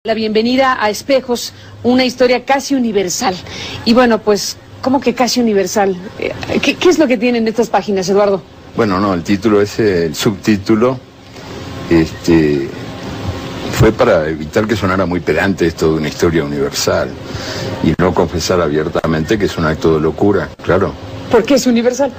La bienvenida a Espejos, una historia casi universal. Y bueno, pues, ¿cómo que casi universal? ¿Qué es lo que tienen estas páginas, Eduardo? Bueno, no, el título ese, el subtítulo, fue para evitar que sonara muy pedante esto de una historia universal y no confesar abiertamente que es un acto de locura, claro. ¿Por qué es universal?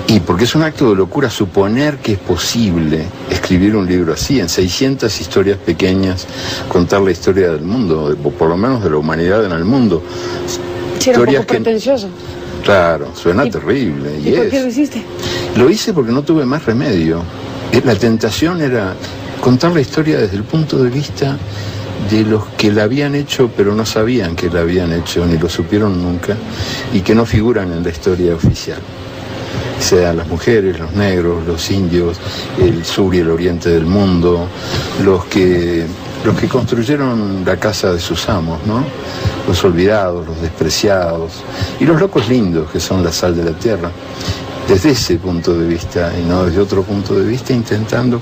Y porque es un acto de locura suponer que es posible escribir un libro así, en 600 historias pequeñas, contar la historia del mundo, o por lo menos de la humanidad en el mundo. Sí, era un poco pretencioso. Claro, suena terrible. ¿Y por qué lo hiciste? Lo hice porque no tuve más remedio. La tentación era contar la historia desde el punto de vista de los que la habían hecho, pero no sabían que la habían hecho, ni lo supieron nunca, y que no figuran en la historia oficial. Sean las mujeres, los negros, los indios, el sur y el oriente del mundo, los que construyeron la casa de sus amos, ¿no? Los olvidados, los despreciados, y los locos lindos, que son la sal de la tierra. Desde ese punto de vista, y no desde otro punto de vista, intentando,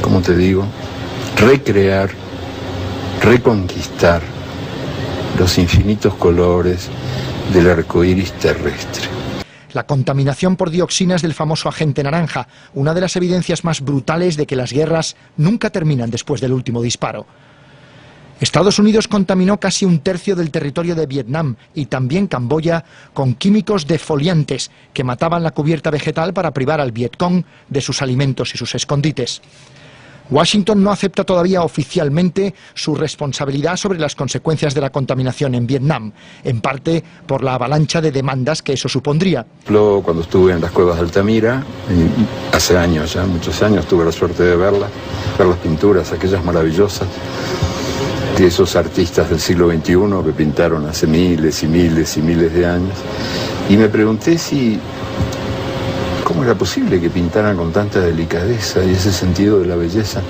como te digo, recrear, reconquistar los infinitos colores del arco iris terrestre. La contaminación por dioxinas del famoso agente naranja, una de las evidencias más brutales de que las guerras nunca terminan después del último disparo. Estados Unidos contaminó casi un tercio del territorio de Vietnam y también Camboya con químicos defoliantes que mataban la cubierta vegetal para privar al Vietcong de sus alimentos y sus escondites. Washington no acepta todavía oficialmente su responsabilidad sobre las consecuencias de la contaminación en Vietnam, en parte por la avalancha de demandas que eso supondría. Cuando estuve en las cuevas de Altamira, hace años ya, muchos años, tuve la suerte de ver las pinturas, aquellas maravillosas, de esos artistas del siglo XXI que pintaron hace miles y miles y miles de años, y me pregunté ¿cómo era posible que pintaran con tanta delicadeza y ese sentido de la belleza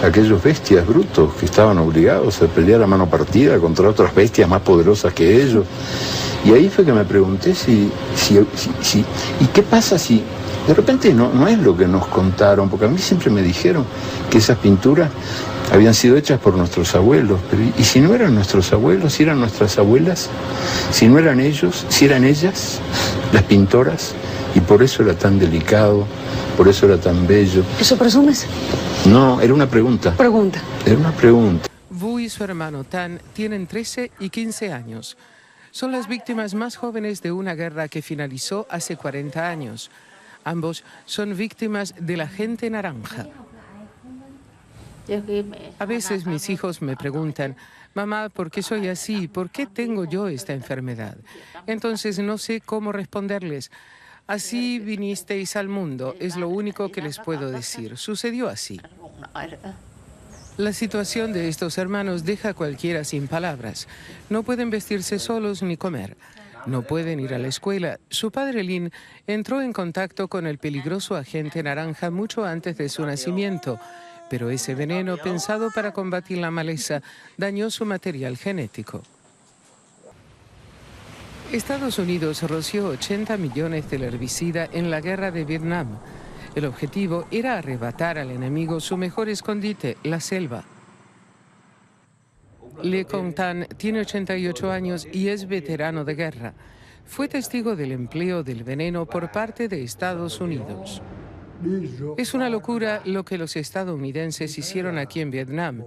aquellos bestias brutos que estaban obligados a pelear a mano partida contra otras bestias más poderosas que ellos? Y ahí fue que me pregunté ¿y qué pasa si de repente no es lo que nos contaron? Porque a mí siempre me dijeron que esas pinturas habían sido hechas por nuestros abuelos, pero ¿y si no eran nuestros abuelos, si eran nuestras abuelas, si no eran ellos, si eran ellas, las pintoras? Y por eso era tan delicado, por eso era tan bello. ¿Eso presumes? No, era una pregunta. Pregunta. Era una pregunta. Vu y su hermano Tan tienen 13 y 15 años. Son las víctimas más jóvenes de una guerra que finalizó hace 40 años. Ambos son víctimas de la agente naranja. A veces mis hijos me preguntan, mamá, ¿por qué soy así? ¿Por qué tengo yo esta enfermedad? Entonces no sé cómo responderles. Así vinisteis al mundo, es lo único que les puedo decir. Sucedió así. La situación de estos hermanos deja a cualquiera sin palabras. No pueden vestirse solos ni comer. No pueden ir a la escuela. Su padre Lin entró en contacto con el peligroso agente naranja mucho antes de su nacimiento, pero ese veneno pensado para combatir la maleza dañó su material genético. Estados Unidos roció 80 millones del herbicida en la guerra de Vietnam. El objetivo era arrebatar al enemigo su mejor escondite, la selva. Le Công Tan tiene 88 años y es veterano de guerra. Fue testigo del empleo del veneno por parte de Estados Unidos. Es una locura lo que los estadounidenses hicieron aquí en Vietnam,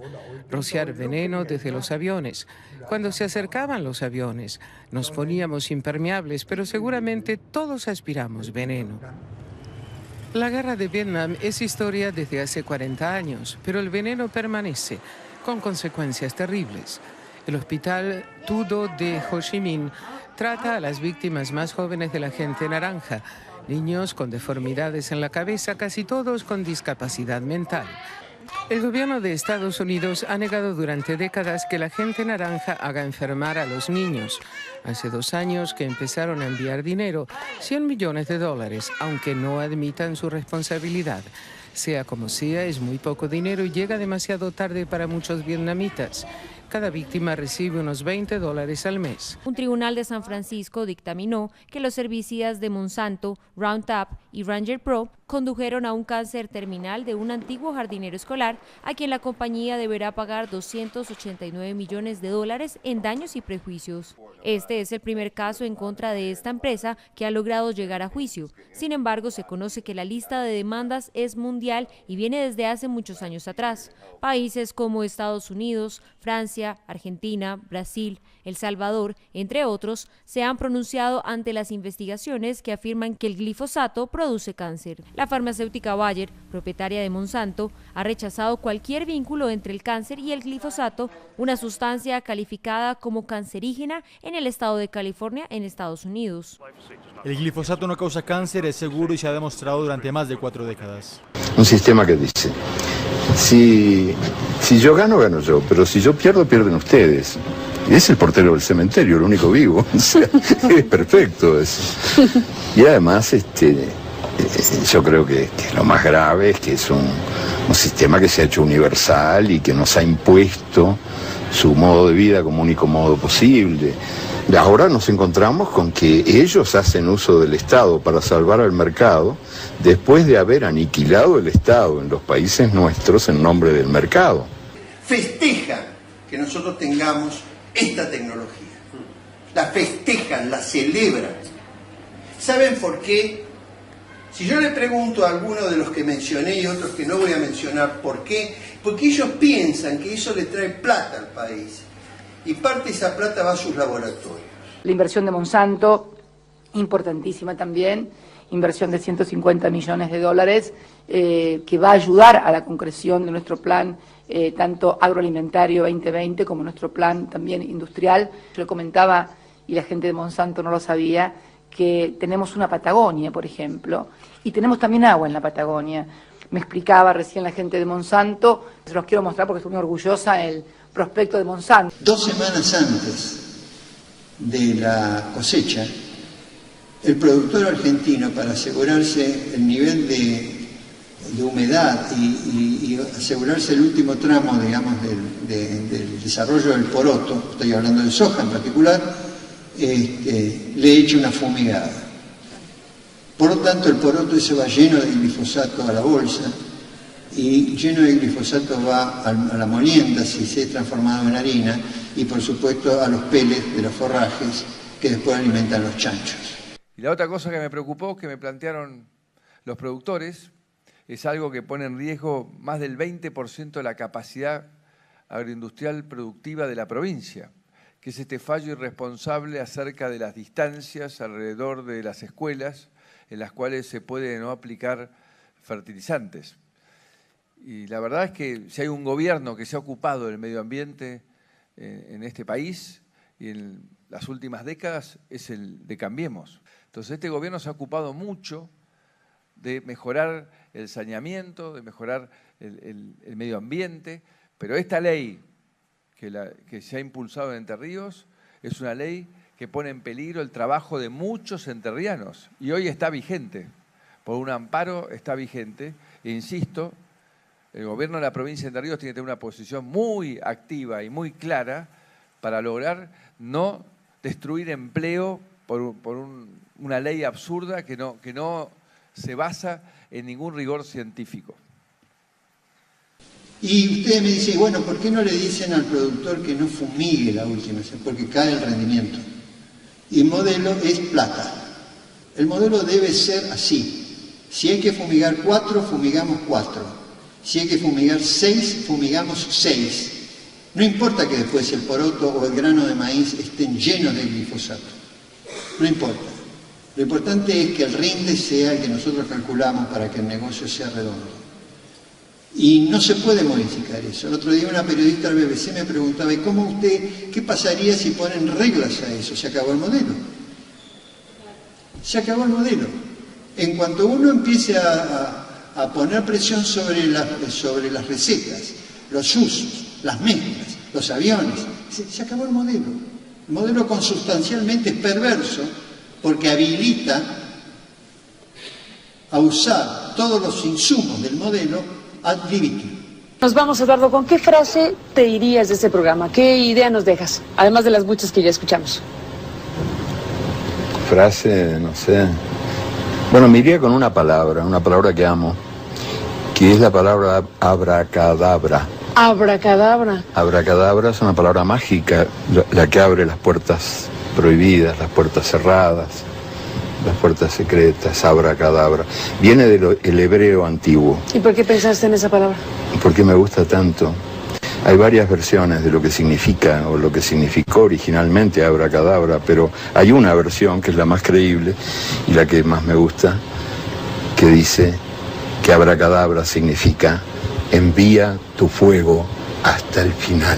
rociar veneno desde los aviones. Cuando se acercaban los aviones, nos poníamos impermeables, pero seguramente todos aspiramos veneno. La guerra de Vietnam es historia desde hace 40 años, pero el veneno permanece, con consecuencias terribles. El hospital Tu Do de Ho Chi Minh trata a las víctimas más jóvenes de la agente naranja, niños con deformidades en la cabeza, casi todos con discapacidad mental. El gobierno de Estados Unidos ha negado durante décadas que la agente naranja haga enfermar a los niños. Hace 2 años que empezaron a enviar dinero, $100 millones, aunque no admitan su responsabilidad. Sea como sea, es muy poco dinero y llega demasiado tarde para muchos vietnamitas. Cada víctima recibe unos $20 al mes. Un tribunal de San Francisco dictaminó que los herbicidas de Monsanto, Roundup y Ranger Pro condujeron a un cáncer terminal de un antiguo jardinero escolar a quien la compañía deberá pagar $289 millones en daños y prejuicios. Este es el primer caso en contra de esta empresa que ha logrado llegar a juicio. Sin embargo, se conoce que la lista de demandas es mundial y viene desde hace muchos años atrás. Países como Estados Unidos, Francia, Argentina, Brasil, El Salvador, entre otros, se han pronunciado ante las investigaciones que afirman que el glifosato produce cáncer. La farmacéutica Bayer, propietaria de Monsanto, ha rechazado cualquier vínculo entre el cáncer y el glifosato, una sustancia calificada como cancerígena en el estado de California, en Estados Unidos. El glifosato no causa cáncer, es seguro y se ha demostrado durante más de 4 décadas. Un sistema que dice, si yo gano, gano yo, pero si yo pierdo, pierden ustedes. Y es el portero del cementerio, el único vivo. O sea, es perfecto eso. Y además, yo creo que lo más grave es que es un sistema que se ha hecho universal y que nos ha impuesto su modo de vida como único modo posible. Y ahora nos encontramos con que ellos hacen uso del Estado para salvar al mercado después de haber aniquilado el Estado en los países nuestros en nombre del mercado. Festejan que nosotros tengamos esta tecnología. La festejan, la celebran. ¿Saben por qué? Si yo le pregunto a algunos de los que mencioné y otros que no voy a mencionar por qué, porque ellos piensan que eso le trae plata al país y parte de esa plata va a sus laboratorios. La inversión de Monsanto, importantísima también, inversión de $150 millones, que va a ayudar a la concreción de nuestro plan tanto agroalimentario 2020 como nuestro plan también industrial. Yo le comentaba, y la gente de Monsanto no lo sabía, que tenemos una Patagonia, por ejemplo, y tenemos también agua en la Patagonia. Me explicaba recién la gente de Monsanto, se los quiero mostrar porque estoy muy orgullosa, el prospecto de Monsanto. 2 semanas antes de la cosecha, el productor argentino, para asegurarse el nivel de humedad y asegurarse el último tramo, digamos, del desarrollo del poroto, estoy hablando de soja en particular, le echa una fumigada. Por lo tanto, el poroto ese va lleno de glifosato a la bolsa y lleno de glifosato va a la molienda si se ha transformado en harina y, por supuesto, a los pellets de los forrajes que después alimentan los chanchos. Y la otra cosa que me preocupó, que me plantearon los productores, es algo que pone en riesgo más del 20% de la capacidad agroindustrial productiva de la provincia, que es este fallo irresponsable acerca de las distancias alrededor de las escuelas en las cuales se puede no aplicar fertilizantes. Y la verdad es que si hay un gobierno que se ha ocupado del medio ambiente en este país y en las últimas décadas es el de Cambiemos. Entonces este gobierno se ha ocupado mucho de mejorar el saneamiento, de mejorar el medio ambiente, pero esta ley que se ha impulsado en Entre Ríos es una ley que pone en peligro el trabajo de muchos entrerrianos y hoy está vigente, por un amparo está vigente, e insisto, el gobierno de la provincia de Entre Ríos tiene que tener una posición muy activa y muy clara para lograr no destruir empleo por una ley absurda que no se basa en ningún rigor científico. Y ustedes me dicen, bueno, ¿por qué no le dicen al productor que no fumigue la última? Porque cae el rendimiento. Y el modelo es plata. El modelo debe ser así. Si hay que fumigar 4, fumigamos 4. Si hay que fumigar 6, fumigamos 6. No importa que después el poroto o el grano de maíz estén llenos de glifosato. No importa. Lo importante es que el rinde sea el que nosotros calculamos para que el negocio sea redondo. Y no se puede modificar eso. El otro día una periodista del BBC me preguntaba, ¿y cómo usted, qué pasaría si ponen reglas a eso? Se acabó el modelo. Se acabó el modelo. En cuanto uno empiece a poner presión sobre las recetas, los usos, las mezclas, los aviones, se acabó el modelo. El modelo consustancialmente es perverso porque habilita a usar todos los insumos del modelo ad libitum. Nos vamos, Eduardo. ¿Con qué frase te irías de este programa? ¿Qué idea nos dejas? Además de las muchas que ya escuchamos. Frase, no sé. Bueno, me iría con una palabra que amo, que es la palabra abracadabra. Abracadabra. Abracadabra es una palabra mágica, la que abre las puertas prohibidas, las puertas cerradas, las puertas secretas, abracadabra. Viene del hebreo antiguo. ¿Y por qué pensaste en esa palabra? Porque me gusta tanto. Hay varias versiones de lo que significa o lo que significó originalmente abracadabra, pero hay una versión que es la más creíble y la que más me gusta, que dice que abracadabra significa envía tu fuego hasta el final.